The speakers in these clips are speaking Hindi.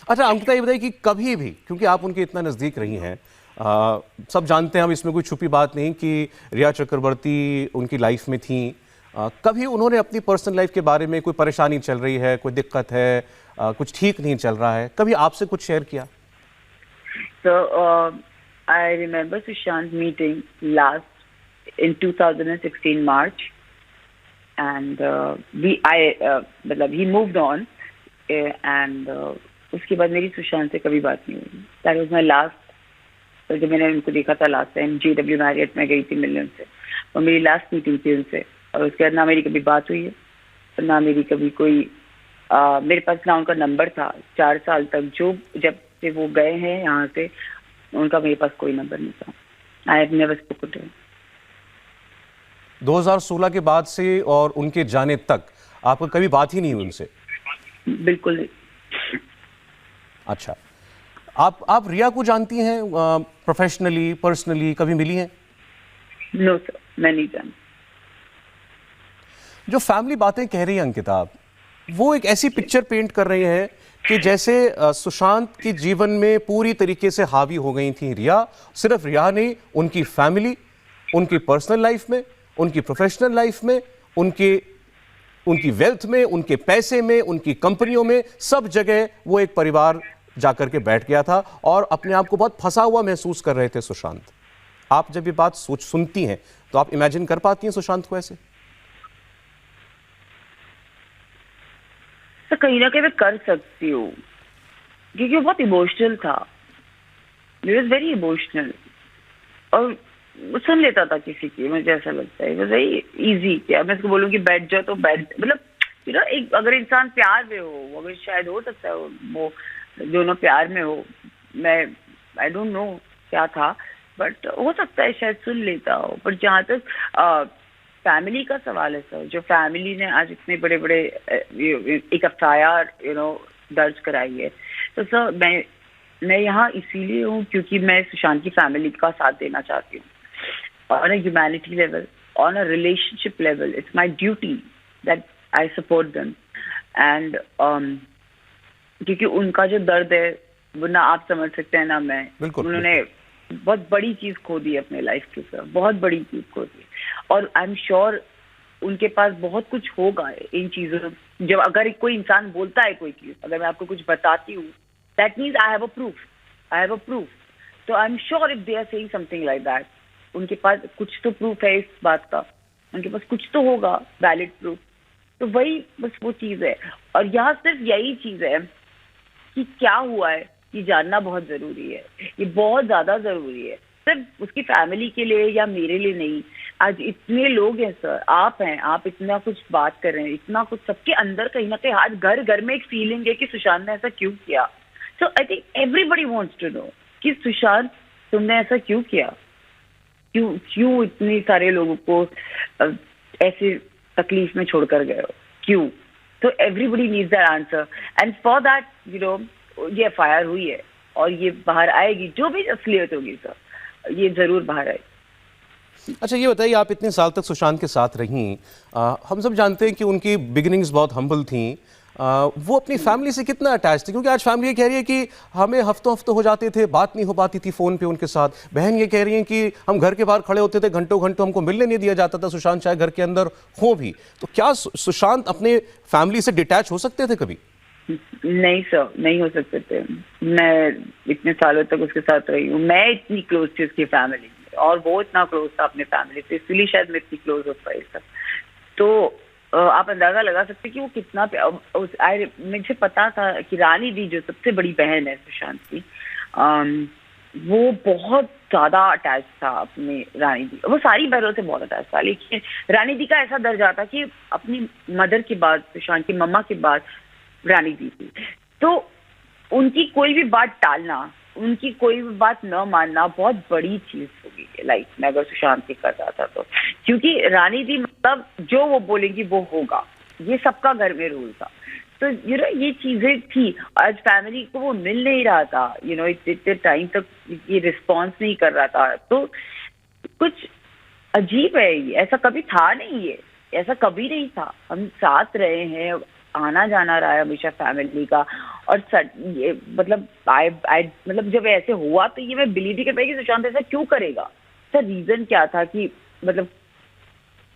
अच्छा अंकिता, ये बताइए कि कभी भी, क्योंकि आप उनके इतना नज़दीक रही हैं, सब जानते हैं हम, इसमें कोई छुपी बात नहीं कि रिया चक्रवर्ती उनकी लाइफ में थी, कभी उन्होंने अपनी पर्सनल लाइफ के बारे में कोई परेशानी चल रही है, कोई दिक्कत है, कुछ ठीक नहीं चल रहा है, कभी आपसे कुछ शेयर किया? So I remember Sushant meeting last in 2016 March, and मतलब he moved on, and उसके बाद मेरी सुशांत से कभी बात नहीं हुई. That was my last. तो जब मैंने उनको देखा था लास्ट टाइम JW मैरियट में गई थी मिलने उनसे, और मेरी लास्ट मीटिंग थी उनसे, और उसके बाद ना मेरी कभी बात हुई है, ना मेरी कभी कोई मेरे पास ना उनका नंबर था 4 साल तक, जो जब से वो गए हैं यहाँ से उनका मेरे पास कोई नंबर नहीं था. I have never spoken to him. 2016 के बाद से और उनके जाने तक आपको कभी बात ही नहीं हुई उनसे? बिल्कुल नहीं. अच्छा, आप रिया को जानती हैं प्रोफेशनली, पर्सनली, कभी मिली हैं? नो सर, मैं नहीं जानती. जो फैमिली बातें कह रही हैं अंकिता, वो एक ऐसी पिक्चर पेंट कर रही हैं कि जैसे सुशांत के जीवन में पूरी तरीके से हावी हो गई थी रिया. सिर्फ रिया नहीं, उनकी फैमिली, उनकी पर्सनल लाइफ में, उनकी प्रोफेशनल लाइफ में, उनकी वेल्थ में, उनके पैसे में, उनकी कंपनियों में, सब जगह वो एक परिवार जाकर के बैठ गया था और अपने आप को बहुत फंसा हुआ महसूस कर रहे थे सुशांत. आप जब ये बात सुनती हैं तो आप इमेजिन कर पाती हैं सुशांत को ऐसे? तो कहीं ना कहीं मैं कर सकती हूँ, क्योंकि वो बहुत इमोशनल था. ही वॉज वेरी इमोशनल, और वो सुन लेता था किसी की, मुझे ऐसा लगता है. वो वेरी इजी. क्या मैं उसको बोलूँ कि बैठ जाओ तो बैठ, मतलब एक अगर इंसान प्यार में हो, अगर शायद हो सकता है वो दोनों प्यार में हो. मैं आई डोंट नो क्या था, बट हो सकता है शायद सुन लेता हो. पर जहाँ तक फैमिली का सवाल है सर, जो फैमिली ने आज इतने बड़े बड़े एक FIR दर्ज कराई है, तो सर मैं यहाँ इसीलिए हूँ क्योंकि मैं सुशांत की फैमिली का साथ देना चाहती हूँ. On a humanity level, on a relationship level, it's my duty that I support them. And क्योंकि उनका जो दर्द है वो ना आप समझ सकते हैं ना मैं. उन्होंने बहुत बड़ी चीज खो दी अपने लाइफ के सर, बहुत बड़ी चीज खो दी, और आई एम श्योर उनके पास बहुत कुछ होगा इन चीजों. जब अगर कोई इंसान बोलता है कोई चीज, अगर मैं आपको कुछ बताती हूँ, that means I have a proof. तो I am sure if they are saying something like that, उनके पास कुछ तो प्रूफ है इस बात का, उनके पास कुछ तो होगा वैलिड प्रूफ. तो वही बस वो चीज है, और यहाँ सिर्फ यही चीज है कि क्या हुआ है ये जानना बहुत जरूरी है. ये बहुत ज्यादा जरूरी है, सिर्फ उसकी फैमिली के लिए या मेरे लिए नहीं. आज इतने लोग हैं सर, आप हैं, आप इतना कुछ बात कर रहे हैं, इतना कुछ सबके अंदर कहीं ना कहीं आज घर घर में एक फीलिंग है कि सुशांत ने ऐसा क्यों किया. So I think everybody wants to know कि सुशांत तुमने ऐसा क्यों किया, क्यों इतने सारे लोगों को ऐसे तकलीफ में छोड़कर गए हो, क्यों. तो everybody needs that answer, and for that ये FIR हुई है और ये बाहर आएगी. जो भी असलियत होगी सर, ये जरूर बाहर आएगी. अच्छा ये बताइए, आप इतने साल तक सुशांत के साथ रहीं, हम सब जानते हैं कि उनकी बिगिनिंग्स बहुत हम्बल थी. वो अपनी फैमिली से कितना अटैच थी? क्योंकि आज फैमिली ये कह रही है कि हमें हफ्तों हो जाते थे, बात नहीं हो पाती थी फ़ोन पे उनके साथ. बहन ये कह रही हैं कि हम घर के बाहर खड़े होते थे, घंटों घंटों हमको मिलने नहीं दिया जाता था सुशांत, चाहे घर के अंदर हो भी. तो क्या सुशांत अपने फैमिली से डिटैच हो सकते थे कभी? नहीं सर, नहीं हो सकते थे. मैं इतने सालों तक उसके साथ रही हूँ, मैं इतनी क्लोज थी उसकी फैमिली, और वो इतना क्लोज था अपने फैमिली से, इसलिए शायद मैं इतनी क्लोज हो पाई सर. तो आप अंदाजा लगा सकते कि वो कितना मुझे पता था कि रानी दी जो सबसे बड़ी बहन है सुशांत की, वो बहुत ज्यादा अटैच था अपने रानी दी. वो सारी बहनों से बहुत अटैच था, लेकिन रानी दी का ऐसा दर्जा था कि अपनी मदर के बाद, सुशांत की मम्मा के बाद रानी दी थी. तो उनकी कोई भी बात टालना, उनकी कोई भी बात न मानना बहुत बड़ी चीज होगी लाइफ में अगर सुशांत कर रहा था तो. क्योंकि रानी दी मतलब जो वो बोलेंगी वो होगा, ये सबका घर में रूल था. तो ये चीजें थी. आज फैमिली को वो मिल नहीं रहा था, इतने टाइम तक ये रिस्पॉन्स नहीं कर रहा था. तो कुछ अजीब है, ये ऐसा कभी था नहीं, ये ऐसा कभी नहीं था. हम साथ रहे हैं, आना जाना रहा है हमेशा फैमिली का, और ये मतलब मतलब जब ऐसे हुआ तो ये मैं बिलीव नहीं कर पाई कि सुशांत ऐसा क्यों करेगा। सर रीजन क्या था कि मतलब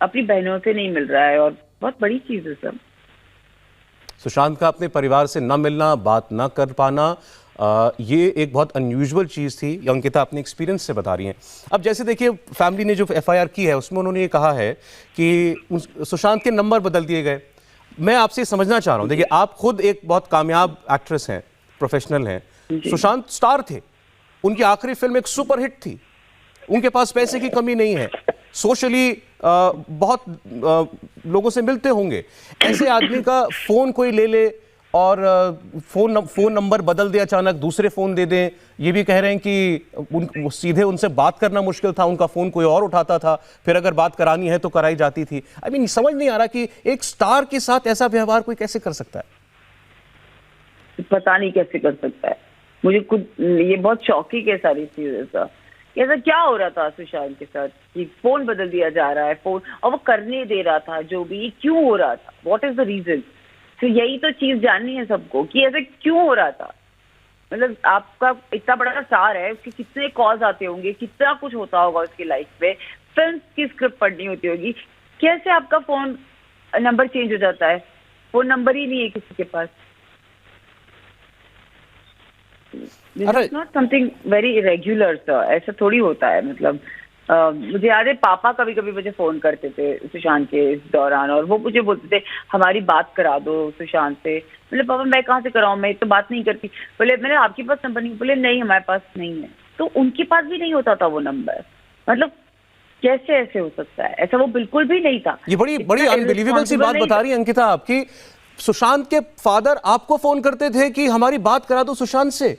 अपनी बहनों से नहीं मिल रहा है, और बहुत बड़ी चीज है सर। सुशांत का अपने परिवार से न मिलना, बात न कर पाना, ये एक बहुत अनयूजुअल चीज़ थी। ये अंकिता अपने एक्सपीरियंस से बता रही हैं। अब जैसे देखिए, फैमिली ने जो एफआईआर की है उसमें उन्होंने ये कहा है कि सुशांत के नंबर बदल दिए गए। मैं आपसे समझना चाह रहा हूँ, देखिए आप खुद एक बहुत कामयाब एक्ट्रेस हैं, प्रोफेशनल हैं, सुशांत स्टार थे, उनकी आखिरी फिल्म एक सुपरहिट थी, उनके पास पैसे की कमी नहीं है, सोशली बहुत लोगों से मिलते होंगे। ऐसे आदमी का फोन कोई ले ले और फोन नंबर बदल दे, अचानक दूसरे फोन दे दें, ये भी कह रहे हैं कि सीधे उनसे बात करना मुश्किल था, उनका फोन कोई और उठाता था, फिर अगर बात करानी है तो कराई जाती थी। आई मीन समझ नहीं आ रहा कि एक स्टार के साथ ऐसा व्यवहार कोई कैसे कर सकता है। पता नहीं कैसे कर सकता है, मुझे खुद ये बहुत शॉकिंग है सारी चीजें सर। ऐसा क्या हो रहा था सुशांत के साथ कि फोन बदल दिया जा रहा है, फोन और वो करने दे रहा था जो भी, क्यों हो रहा था, व्हाट इज द रीजन। तो यही तो चीज जाननी है सबको कि ऐसे क्यों हो रहा था। मतलब आपका इतना बड़ा स्टार है, उसके कितने कॉल्स आते होंगे, कितना कुछ होता होगा उसकी लाइफ में, फिल्म की स्क्रिप्ट पढ़नी होती होगी, कैसे आपका फोन नंबर चेंज हो जाता है, फोन नंबर ही नहीं है किसी के पास। Not something very regular sir, ऐसा थोड़ी होता है। मतलब मुझे याद है पापा कभी कभी मुझे फोन करते थे सुशांत के इस दौरान, और वो मुझे बोलते थे हमारी बात करा दो सुशांत से। बोले पापा मैं कहाँ से कराऊं, मैं तो बात नहीं करती। बोले मैंने आपके पास नंबर नहीं, बोले नहीं हमारे पास नहीं है। तो उनके पास भी नहीं होता था वो नंबर। मतलब कैसे ऐसे हो सकता है, ऐसा वो बिल्कुल भी नहीं था। ये बड़ी बड़ी अनबिलीवेबल सी बात बता रही है अंकिता आपकी। सुशांत के फादर आपको फोन करते थे कि हमारी बात करा दो सुशांत से,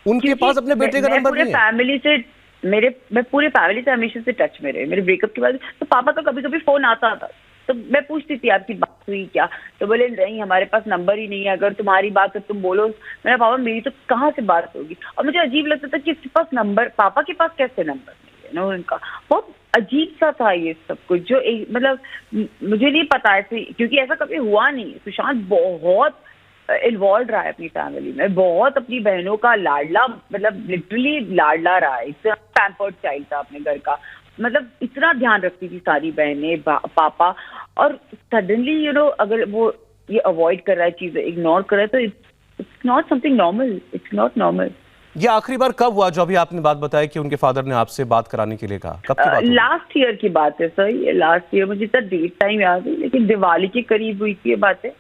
उनके पास अपने बेटे का नंबर नहीं है। फैमिली से मैं पूरे फैमिली से हमेशा से टच में रहे। मेरे ब्रेकअप के बाद तो पापा का कभी कभी फोन आता था, तो मैं पूछती थी आपकी बात हुई क्या, तो बोले नहीं हमारे पास नंबर ही नहीं है, अगर तुम्हारी बात है तुम बोलो। मैंने पापा मेरी तो कहाँ से बात होगी। और मुझे अजीब लगता था कि इसके पास नंबर, पापा के पास कैसे नंबर नहीं है ना उनका। बहुत अजीब सा था ये सब कुछ, जो मतलब मुझे नहीं पता ऐसे, क्योंकि ऐसा कभी हुआ नहीं। सुशांत बहुत इन्वॉल्व रहा है अपनी फैमिली में, बहुत अपनी बहनों का लाडला, मतलब लिटरली लाडला रहा है। इतना पैम्पर्ड चाइल्ड था अपने घर का, मतलब इतना ध्यान रखती थी सारी बहनें, पापा। और सडनली अगर वो ये अवॉइड कर रहा है, चीजें इग्नोर कर रहा है, तो it's not something normal, it's not normal. ये आखिरी बार कब हुआ जो अभी आपने बात बताया कि उनके फादर ने आपसे बात कराने के लिए कहा? कब की बात हुई? लास्ट ईयर की बात है सर, ये लास्ट ईयर, मुझे इतना डेट टाइम याद है, लेकिन दिवाली के करीब हुई थी ये बातें।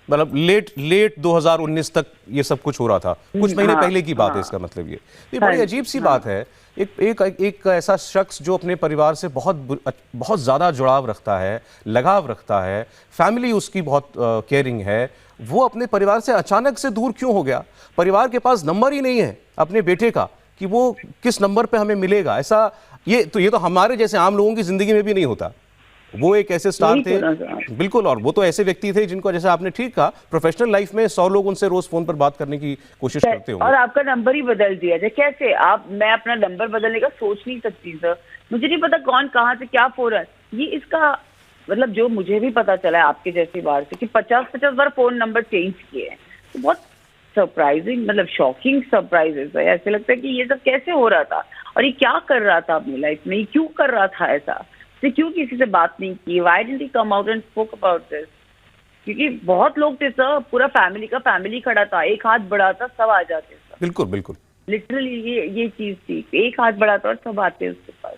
मतलब लेट 2019 तक ये सब कुछ हो रहा था, कुछ महीने पहले की बात है। इसका मतलब ये बड़ी अजीब सी बात है। एक ऐसा शख्स जो अपने परिवार से बहुत ज़्यादा जुड़ाव रखता है, लगाव रखता है, फैमिली उसकी बहुत केयरिंग है, वो अपने परिवार से अचानक से दूर क्यों हो गया? परिवार के पास नंबर ही नहीं है अपने बेटे का कि वो किस नंबर पे हमें मिलेगा। ऐसा ये तो हमारे जैसे आम लोगों की जिंदगी में भी नहीं होता। वो एक ऐसे स्टार थे, बिल्कुल, और वो तो ऐसे व्यक्ति थे जिनको, जैसे आपने ठीक कहा, प्रोफेशनल लाइफ में 100 लोग उनसे रोज फोन पर बात करने की कोशिश करते होंगे। और आपका नंबर ही बदल दिया जाए कैसे? मैं अपना नंबर बदलने का सोच नहीं सकती सर। मुझे नहीं पता कौन कहाँ से क्या फोन है। ये इसका मतलब जो मुझे भी पता चला है आपके जैसी बार से कि 50 बार फोन नंबर चेंज किए हैं, तो बहुत सरप्राइजिंग, मतलब शॉकिंग सरप्राइजेस है। ऐसे लगता है कि ये सब कैसे हो रहा था, और ये क्या कर रहा था अपनी लाइफ में, क्यों कर रहा था ऐसा, तो क्यों किसी से बात नहीं की, why didn't he come out and spoke about this. क्योंकि बहुत लोग थे सर, पूरा फैमिली खड़ा था, एक हाथ बढ़ाता सब आ जाते सर। बिल्कुल बिल्कुल, लिटरली ये चीज थी, एक हाथ बढ़ाता और सब आते उसके पास।